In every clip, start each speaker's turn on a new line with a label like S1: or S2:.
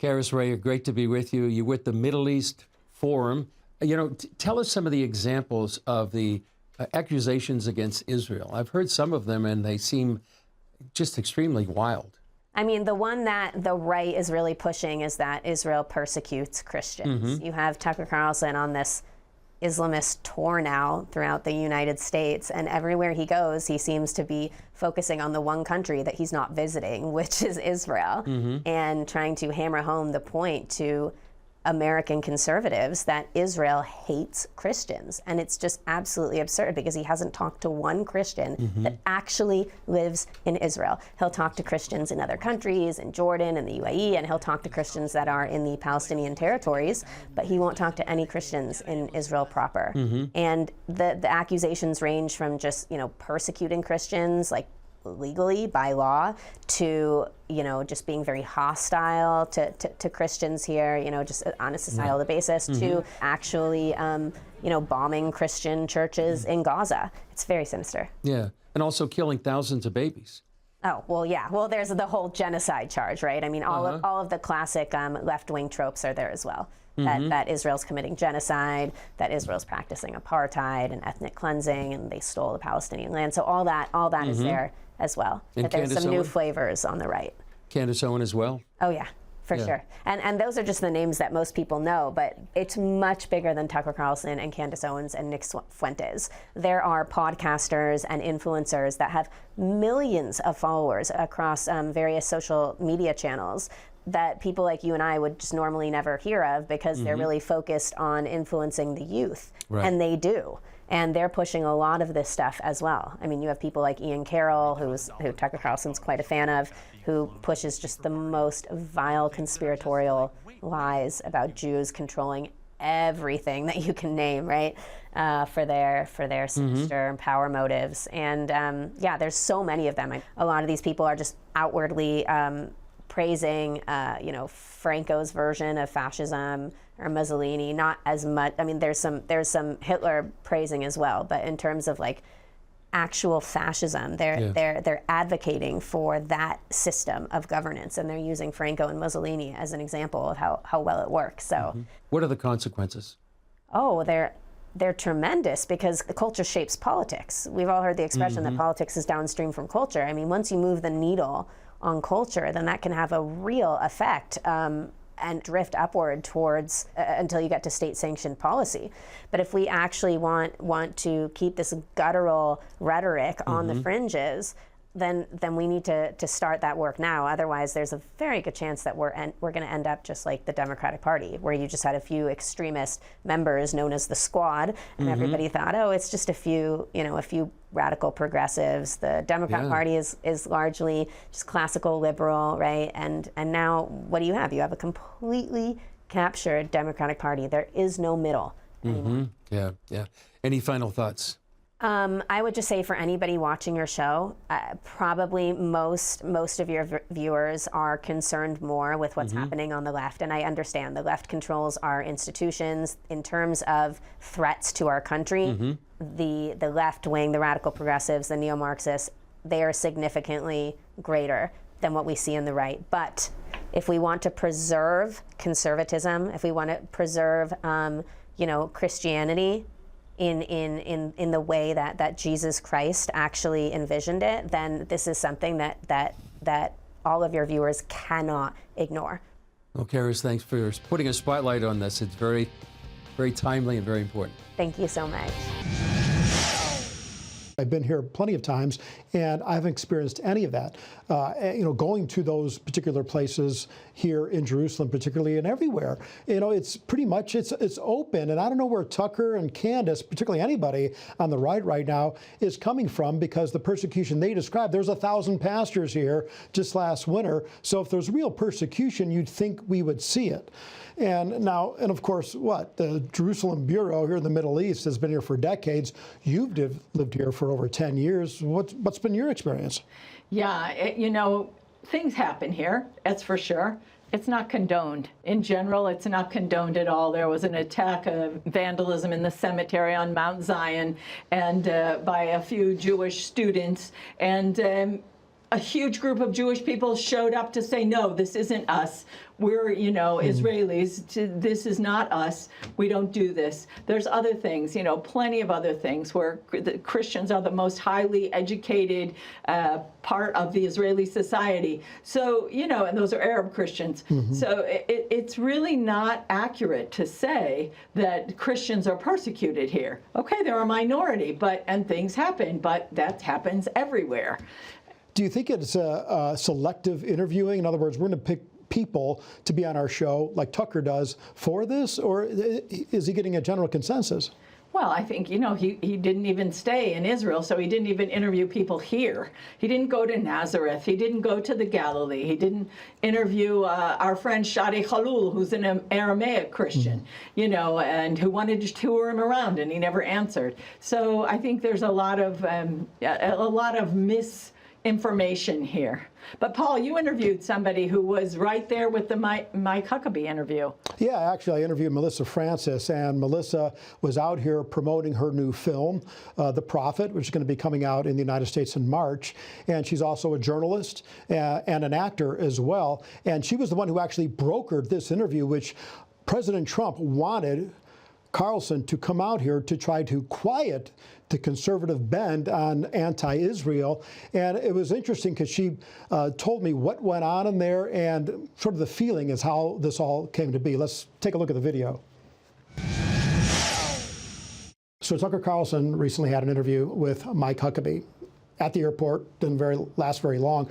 S1: Karis Ray, great to be with you. You're with the Middle East Forum. Tell us some of the examples of the accusations against Israel. I've heard some of them, and they seem just extremely wild.
S2: I mean, the one that the right is really pushing is that Israel persecutes Christians. You have Tucker Carlson on this Islamist tour now throughout the United States, and everywhere he goes, he seems to be focusing on the one country that he's not visiting, which is Israel, and trying to hammer home the point to American conservatives that Israel hates Christians. And it's just absolutely absurd because he hasn't talked to one Christian that actually lives in Israel. He'll talk to Christians in other countries, in Jordan and the UAE, and he'll talk to Christians that are in the Palestinian territories, but he won't talk to any Christians in Israel proper. And the accusations range from just, persecuting Christians, like legally by law, to just being very hostile to Christians here, just on a societal basis, to actually bombing Christian churches in Gaza. It's very sinister.
S1: Yeah, and also killing thousands of babies.
S2: Oh, well, yeah. Well, there's the whole genocide charge, right? I mean, all of the classic left-wing tropes are there as well. That Israel's committing genocide, that Israel's practicing apartheid and ethnic cleansing, and they stole the Palestinian land. So all that is there as well.
S1: And
S2: but there's
S1: Candace
S2: some new
S1: Owen?
S2: Flavors on the right.
S1: Candace Owen as well.
S2: Oh, yeah. For sure. And those are just the names that most people know, but it's much bigger than Tucker Carlson and Candace Owens and Nick Fuentes. There are podcasters and influencers that have millions of followers across various social media channels that people like you and I would just normally never hear of because they're really focused on influencing the youth.
S1: Right.
S2: And they do. And they're pushing a lot of this stuff as well. I mean, you have people like Ian Carroll, who Tucker Carlson's quite a fan of, who pushes just the most vile conspiratorial lies about Jews controlling everything that you can name, right? For their sinister and power motives. And there's so many of them. A lot of these people are just outwardly praising, Franco's version of fascism or Mussolini. Not as much. I mean, there's some Hitler praising as well, but in terms of like actual fascism, they're advocating for that system of governance, and they're using Franco and Mussolini as an example of how well it works. So,
S1: what are the consequences?
S2: Oh, they're tremendous because culture shapes politics. We've all heard the expression that politics is downstream from culture. I mean, once you move the needle on culture, then that can have a real effect and drift upward towards until you get to state-sanctioned policy. But if we actually want to keep this guttural rhetoric on the fringes, then we need to start that work now. Otherwise, there's a very good chance that we're going to end up just like the Democratic Party, where you just had a few extremist members known as the Squad, and everybody thought, oh, it's just a few radical progressives. The Democrat Party is largely just classical liberal, right? And now what do you have? You have a completely captured Democratic Party. There is no middle anymore.
S1: Yeah. Any final thoughts?
S2: I would just say for anybody watching your show, probably most of your viewers are concerned more with what's happening on the left. And I understand the left controls our institutions. In terms of threats to our country, the left wing, the radical progressives, the neo-Marxists, they are significantly greater than what we see in the right. But if we want to preserve conservatism, if we want to preserve, Christianity, in the way that Jesus Christ actually envisioned it, then this is something that all of your viewers cannot ignore.
S1: Well, Karis, thanks for putting a spotlight on this. It's very, very timely and very important.
S2: Thank you so much.
S3: I've been here plenty of times, and I haven't experienced any of that. Going to those particular places here in Jerusalem, particularly, and everywhere, it's pretty much it's open. And I don't know where Tucker and Candace, particularly anybody on the right now, is coming from, because the persecution they described. There's 1,000 pastors here just last winter. So if there's real persecution, you'd think we would see it. And of course, the Jerusalem Bureau here in the Middle East has been here for decades. You've lived here for over 10 years. What's been your experience?
S4: Yeah, things happen here, that's for sure. It's not condoned. In general, it's not condoned at all. There was an attack of vandalism in the cemetery on Mount Zion and by a few Jewish students. And a huge group of Jewish people showed up to say, no, this isn't us. We're, Israelis. This is not us. We don't do this. There's other things, plenty of other things where the Christians are the most highly educated part of the Israeli society. So, and those are Arab Christians. So it's really not accurate to say that Christians are persecuted here. Okay, they're a minority, and things happen, but that happens everywhere.
S3: Do you think it's a selective interviewing? In other words, we're going to pick people to be on our show like Tucker does for this, or is he getting a general consensus?
S4: Well, I think, he didn't even stay in Israel, so he didn't even interview people here. He didn't go to Nazareth. He didn't go to the Galilee. He didn't interview our friend Shadi Khalul, who's an Aramaic Christian, and who wanted to tour him around, and he never answered. So I think there's a lot of misinformation here. But Paul, you interviewed somebody who was right there with the Mike Huckabee interview.
S3: Yeah, actually, I interviewed Melissa Francis, and Melissa was out here promoting her new film, The Prophet, which is going to be coming out in the United States in March. And she's also a journalist and an actor as well. And she was the one who actually brokered this interview, which President Trump wanted Carlson to come out here to try to quiet the conservative bend on anti-Israel. And it was interesting because she told me what went on in there and sort of the feeling is how this all came to be. Let's take a look at the video. So Tucker Carlson recently had an interview with Mike Huckabee at the airport. Didn't last very long.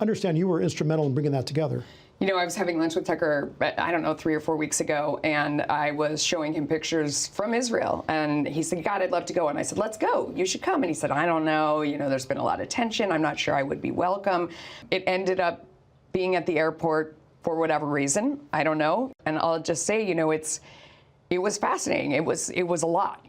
S3: Understand you were instrumental in bringing that together.
S5: I was having lunch with Tucker, I don't know, 3 or 4 weeks ago, and I was showing him pictures from Israel. And he said, God, I'd love to go. And I said, let's go. You should come. And he said, I don't know. There's been a lot of tension. I'm not sure I would be welcome. It ended up being at the airport for whatever reason. I don't know. And I'll just say, it was fascinating. It was a lot.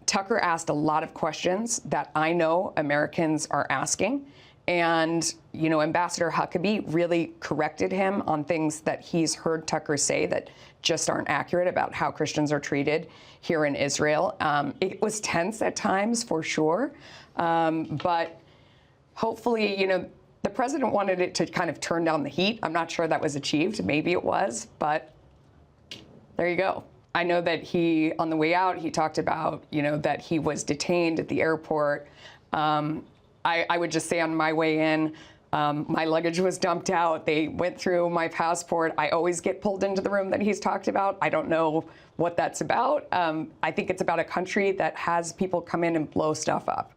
S5: Tucker asked a lot of questions that I know Americans are asking. And, Ambassador Huckabee really corrected him on things that he's heard Tucker say that just aren't accurate about how Christians are treated here in Israel. It was tense at times, for sure. But hopefully, the president wanted it to kind of turn down the heat. I'm not sure that was achieved. Maybe it was, but there you go. I know that on the way out, he talked about, that he was detained at the airport. I would just say on my way in, my luggage was dumped out. They went through my passport. I always get pulled into the room that he's talked about. I don't know what that's about. I think it's about a country that has people come in and blow stuff up.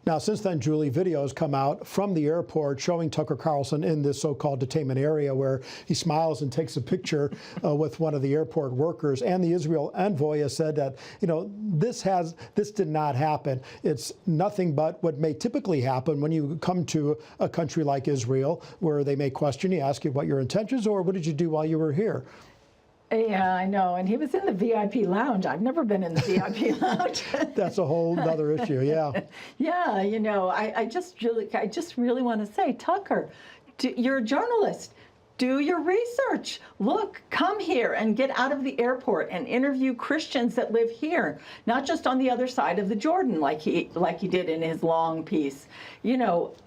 S3: Now, since then, Julie, videos come out from the airport showing Tucker Carlson in this so-called detainment area where he smiles and takes a picture with one of the airport workers. And the Israel envoy has said that, this did not happen. It's nothing but what may typically happen when you come to a country like Israel, where they may question you, ask you what your intentions are, or what did you do while you were here?
S4: Yeah, I know. And he was in the VIP lounge. I've never been in the VIP lounge.
S3: That's a whole other issue, yeah.
S4: Yeah, I just really want to say, Tucker, you're a journalist. Do your research. Look, come here and get out of the airport and interview Christians that live here, not just on the other side of the Jordan like he did in his long piece.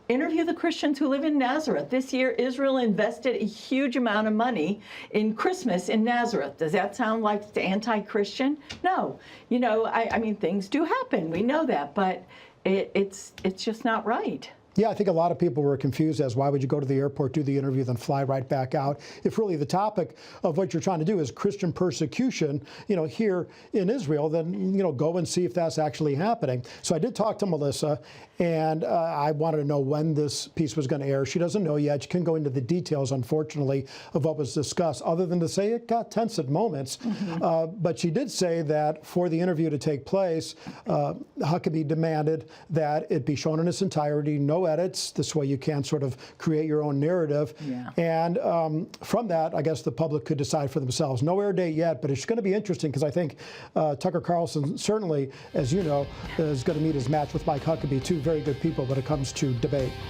S4: Interview the Christians who live in Nazareth. This year, Israel invested a huge amount of money in Christmas in Nazareth. Does that sound like it's anti-Christian? No. I mean, things do happen. We know that, but it's just not right.
S3: Yeah, I think a lot of people were confused as why would you go to the airport, do the interview, then fly right back out? If really the topic of what you're trying to do is Christian persecution, here in Israel, then, go and see if that's actually happening. So I did talk to Melissa, and I wanted to know when this piece was going to air. She doesn't know yet. She couldn't go into the details, unfortunately, of what was discussed, other than to say it got tense at moments. But she did say that for the interview to take place, Huckabee demanded that it be shown in its entirety, no edits. This way you can sort of create your own narrative. Yeah. And from that, I guess the public could decide for themselves. No air date yet, but it's going to be interesting because I think Tucker Carlson certainly, as you know, is going to meet his match with Mike Huckabee, two very good people when it comes to debate.